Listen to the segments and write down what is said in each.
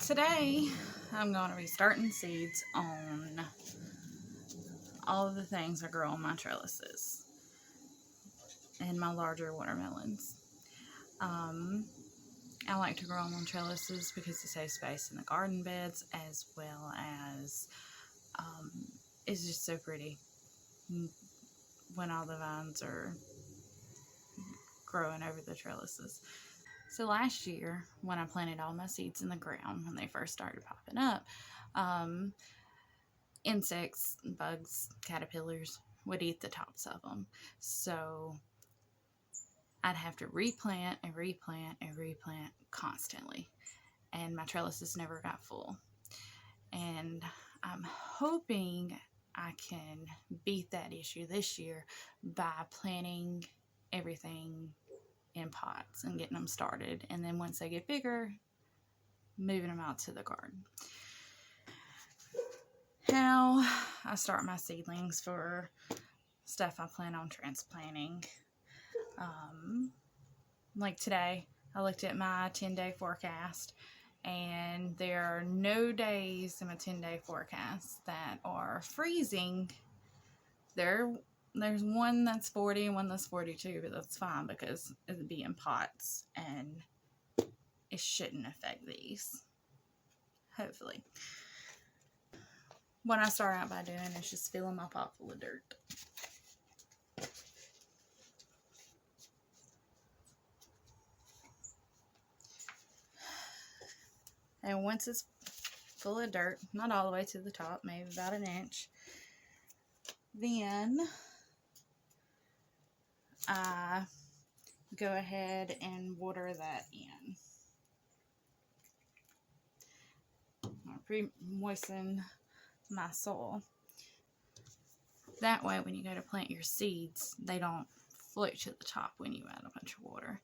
Today, I'm going to be starting seeds on all of the things I grow on my trellises and my larger watermelons. I like to grow them on trellises because it saves space in the garden beds, as well as it's just so pretty when all the vines are growing over the trellises. So last year, when I planted all my seeds in the ground, when they first started popping up, insects, bugs, caterpillars would eat the tops of them. So I'd have to replant and replant and replant constantly. And my trellises never got full. And I'm hoping I can beat that issue this year by planting everything in pots and getting them started. And then once they get bigger, moving them out to the garden. How I start my seedlings for stuff I plan on transplanting. Like today, I looked at my 10-day forecast, and there are no days in my 10-day forecast that are freezing. There's one that's 40 and one that's 42, but that's fine because it'll be in pots and it shouldn't affect these, hopefully. What I start out by doing is just filling my pot full of dirt. And once it's full of dirt, not all the way to the top, maybe about an inch, then I go ahead and water that in. I pre-moisten my soil. That way, when you go to plant your seeds, they don't float to the top when you add a bunch of water.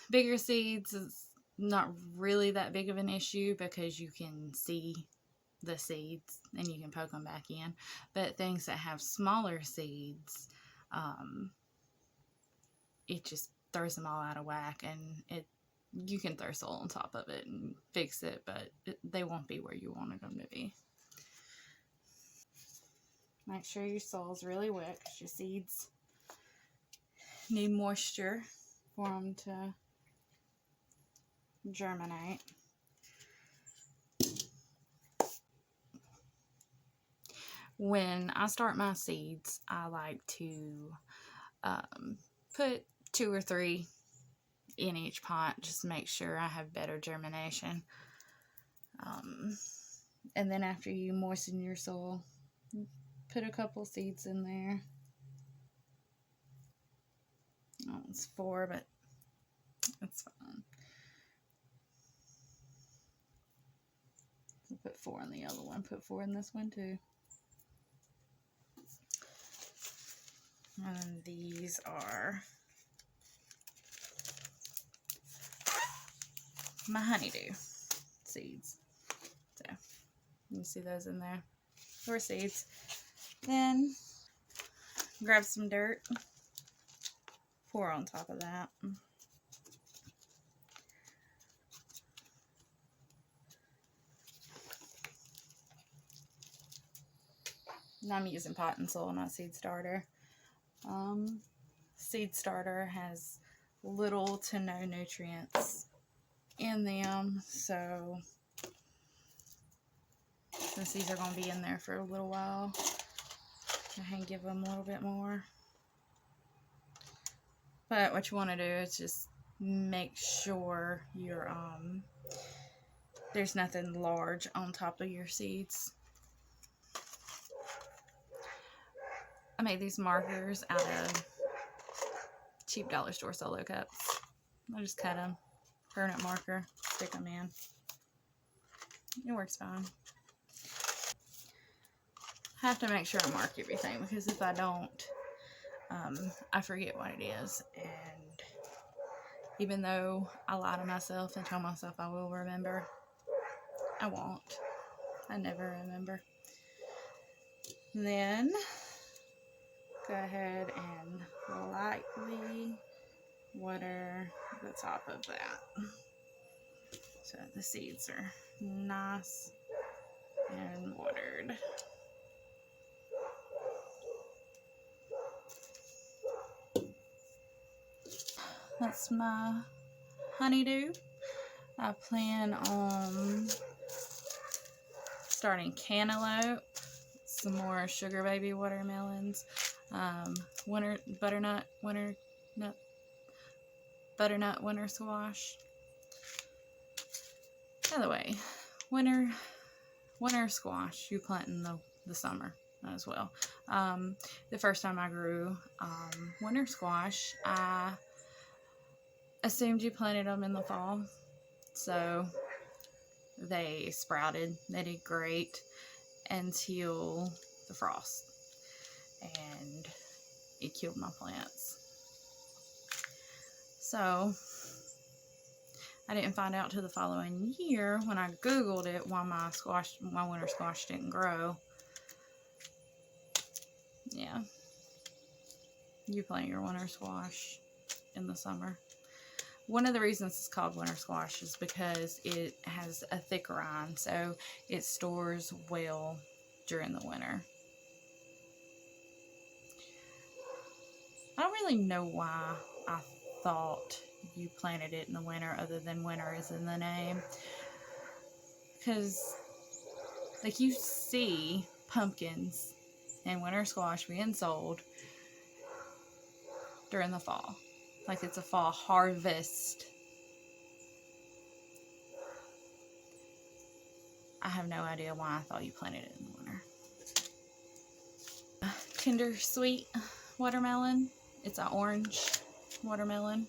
Bigger seeds is not really that big of an issue because you can see the seeds and you can poke them back in. But things that have smaller seeds, it just throws them all out of whack, and you can throw soil on top of it and fix it, but they won't be where you wanted them to be. Make sure your soil's really wet because your seeds need moisture for them to germinate. When I start my seeds, I like to put 2 or 3 in each pot just to make sure I have better germination. And then after you moisten your soil, put a couple seeds in there. Oh, it's 4, but it's fine. So put 4 in the other one. Put 4 in this one too. And these are my honeydew seeds. So you can see those in there. 4 seeds. Then grab some dirt. Pour on top of that. And I'm using pot and soil, not seed starter. Seed starter has little to no nutrients in them, so since these are going to be in there for a little while, I can give them a little bit more. But what you want to do is just make sure your there's nothing large on top of your seeds. I made these markers out of cheap dollar store solo cups. I just cut them, permanent marker, stick them in. It works fine. I have to make sure I mark everything because if I don't, I forget what it is. And even though I lie to myself and tell myself I will remember, I won't. I never remember. And then go ahead and lightly water the top of that. So the seeds are nice and watered. That's my honeydew. I plan on starting cantaloupe, some more sugar baby watermelons, butternut winter squash. By the way, winter squash you plant in the summer as well. The first time I grew winter squash, I assumed you planted them in the fall, so they sprouted. They did great until the frost, and it killed my plants. So I didn't find out till the following year when I googled it why my winter squash didn't grow. Yeah, you plant your winter squash in the summer. One of the reasons it's called winter squash is because it has a thick rind, so it stores well during the winter. I don't really know why I thought you planted it in the winter other than winter is in the name. Because, like, you see pumpkins and winter squash being sold during the fall. Like, it's a fall harvest. I have no idea why I thought you planted it in the winter. Tender sweet watermelon. It's an orange watermelon,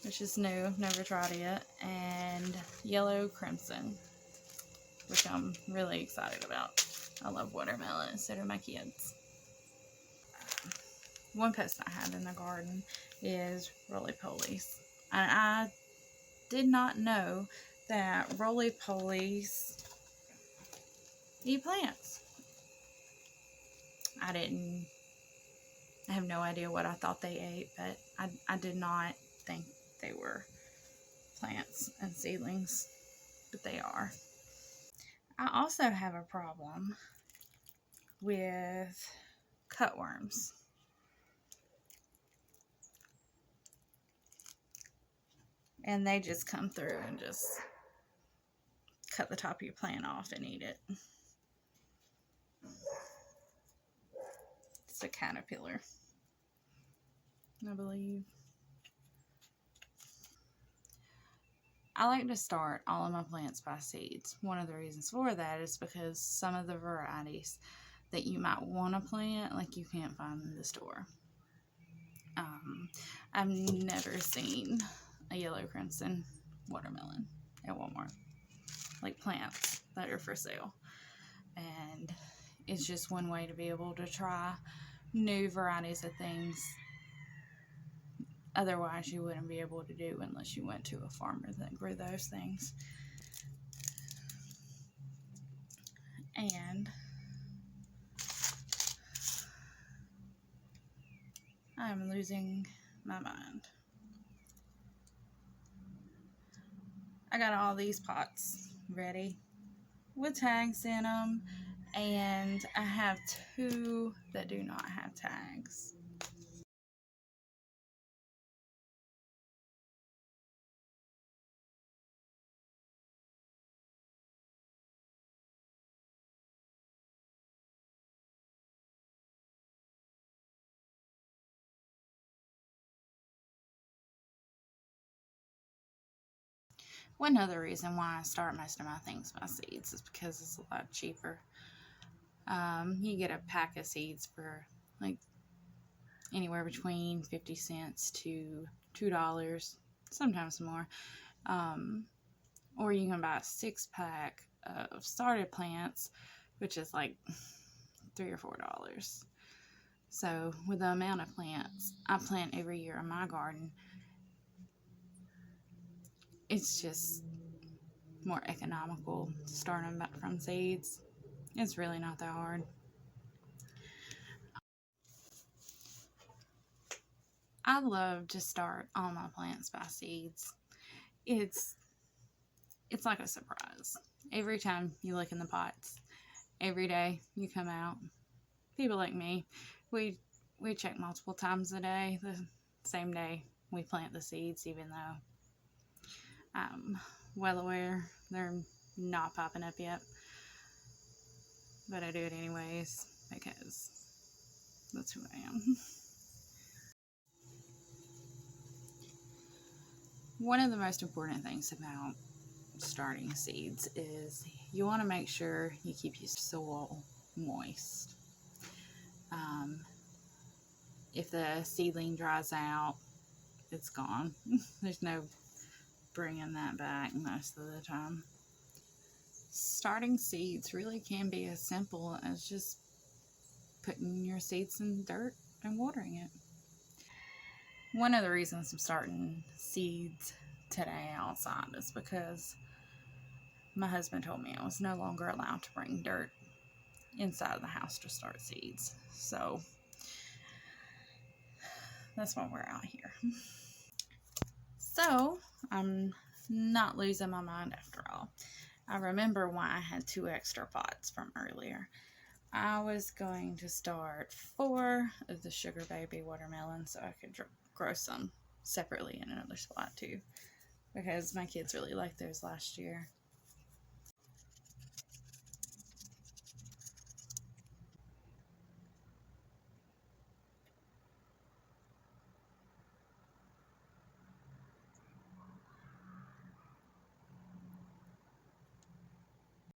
which is new, never tried it. And yellow crimson, which I'm really excited about. I love watermelon, so do my kids. One pest I have in the garden is roly-polies. And I did not know that roly-polies eat plants. I have no idea what I thought they ate, but I did not think they were plants and seedlings, but they are. I also have a problem with cutworms. And they just come through and just cut the top of your plant off and eat it. It's a caterpillar, I believe. I like to start all of my plants by seeds. One of the reasons for that is because some of the varieties that you might want to plant, like, you can't find in the store. I've never seen a yellow crimson watermelon at Walmart, like plants that are for sale. And it's just one way to be able to try new varieties of things otherwise you wouldn't be able to do unless you went to a farmer that grew those things. And I'm losing my mind. I got all these pots ready with tags in them, and I have 2 that do not have tags. One other reason why I start most of my things by seeds is because it's a lot cheaper. You get a pack of seeds for like anywhere between 50 cents to $2, sometimes more. Or you can buy a 6-pack of started plants, which is like $3 or $4. So with the amount of plants I plant every year in my garden, it's just more economical to start them back from seeds. It's really not that hard. I love to start all my plants by seeds. It's it's like a surprise. Every time you look in the pots, every day you come out, people like me, we check multiple times a day, the same day we plant the seeds, even though I'm well aware they're not popping up yet. But I do it anyways because that's who I am. One of the most important things about starting seeds is you want to make sure you keep your soil moist. If the seedling dries out, it's gone. There's no bringing that back most of the time. Starting seeds really can be as simple as just putting your seeds in dirt and watering it. One of the reasons I'm starting seeds today outside is because my husband told me I was no longer allowed to bring dirt inside of the house to start seeds. So that's why we're out here. So I'm not losing my mind after all. I remember why I had 2 extra pots from earlier. I was going to start 4 of the Sugar Baby watermelons so I could grow some separately in another spot too, because my kids really liked those last year.